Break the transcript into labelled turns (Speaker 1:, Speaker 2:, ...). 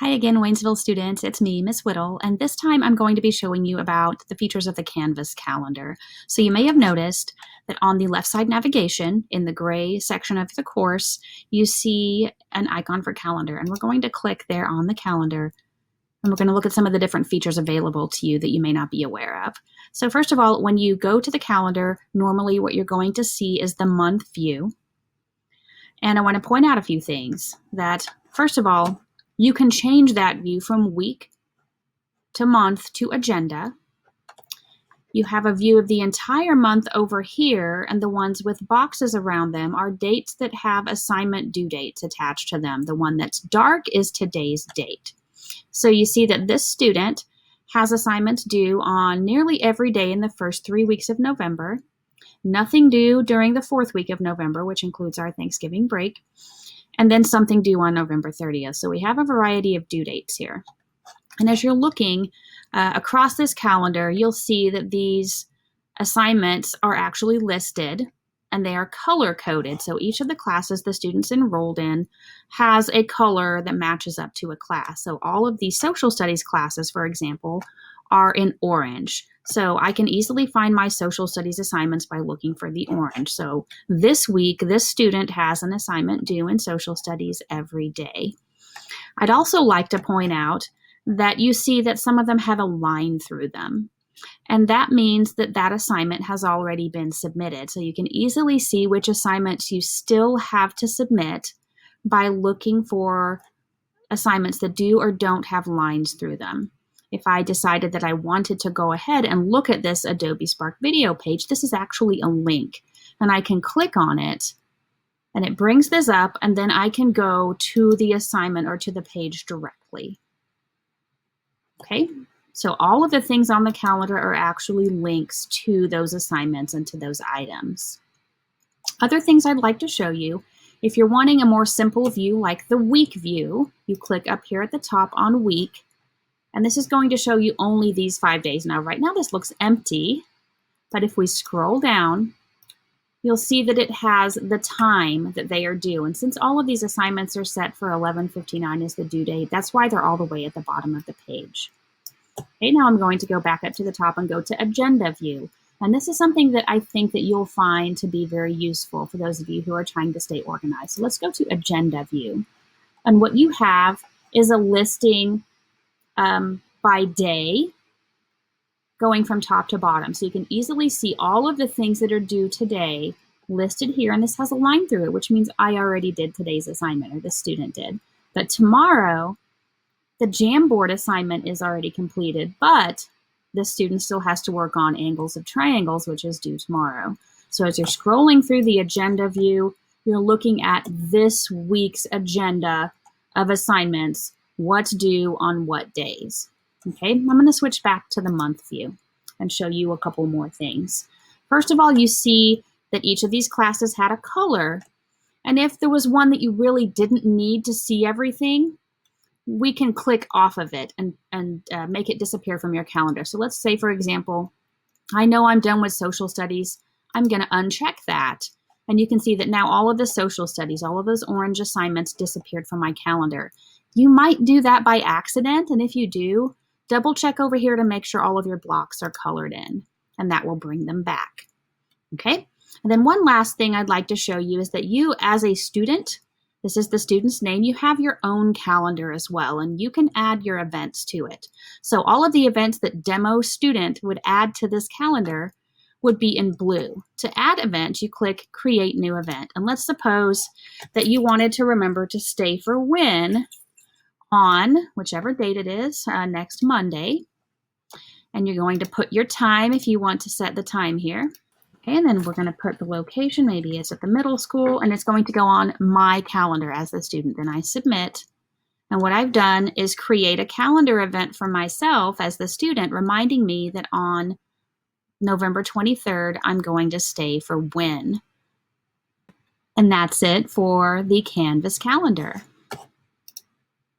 Speaker 1: Hi again, Waynesville students. It's me, Miss Whittle, and this time I'm going to be showing you about the features of the Canvas calendar. So you may have noticed that on the left side navigation, in the gray section of the course, you see an icon for calendar, and we're going to click there on the calendar, and we're going to look at some of the different features available to you that you may not be aware of. So first of all, when you go to the calendar, normally what you're going to see is the month view. And I want to point out a few things that, first of all, you can change that view from week to month to agenda. You have a view of the entire month over here, and the ones with boxes around them are dates that have assignment due dates attached to them. The one that's dark is today's date. So you see that this student has assignments due on nearly every day in the first 3 weeks of November, nothing due during the 4th week of November, which includes our Thanksgiving break, and then something due on November 30th. So we have a variety of due dates here. And as you're looking across this calendar, you'll see that these assignments are actually listed and they are color coded. So each of the classes the students enrolled in has a color that matches up to a class. So all of these social studies classes, for example, are in orange. So I can easily find my social studies assignments by looking for the orange. So this week, this student has an assignment due in social studies every day. I'd also like to point out that you see that some of them have a line through them. And that means that that assignment has already been submitted. So you can easily see which assignments you still have to submit by looking for assignments that do or don't have lines through them. If I decided that I wanted to go ahead and look at this Adobe Spark video page, this is actually a link, and I can click on it and it brings this up, and then I can go to the assignment or to the page directly. Okay, so all of the things on the calendar are actually links to those assignments and to those items. Other things I'd like to show you, if you're wanting a more simple view like the week view, you click up here at the top on week, and this is going to show you only these 5 days. Now, right now this looks empty, but if we scroll down, you'll see that it has the time that they are due. And since all of these assignments are set for 11:59 as the due date, that's why they're all the way at the bottom of the page. Okay, now I'm going to go back up to the top and go to agenda view. And this is something that I think that you'll find to be very useful for those of you who are trying to stay organized. So let's go to agenda view. And what you have is a listing by day, going from top to bottom. So you can easily see all of the things that are due today listed here. And this has a line through it, which means I already did today's assignment, or the student did. But tomorrow, the Jamboard assignment is already completed, but the student still has to work on angles of triangles, which is due tomorrow. So as you're scrolling through the agenda view, you're looking at this week's agenda of assignments, what's due on what days. Okay, I'm going to switch back to the month view and show you a couple more things. First of all, you see that each of these classes had a color. And if there was one that you really didn't need to see everything, we can click off of it and make it disappear from your calendar. So let's say, for example, I know I'm done with social studies. I'm going to uncheck that. And you can see that now all of the social studies, all of those orange assignments disappeared from my calendar. You might do that by accident, and if you do, double check over here to make sure all of your blocks are colored in, and that will bring them back. Okay, and then one last thing I'd like to show you is that you, as a student, this is the student's name, you have your own calendar as well, and you can add your events to it. So all of the events that demo student would add to this calendar would be in blue. To add event, you click create new event, and let's suppose that you wanted to remember to stay for when on whichever date it is, next Monday. And you're going to put your time if you want to set the time here. Okay, and then we're going to put the location, maybe it's at the middle school, and it's going to go on my calendar as the student. Then I submit. And what I've done is create a calendar event for myself as the student, reminding me that on November 23rd, I'm going to stay for when. And that's it for the Canvas calendar.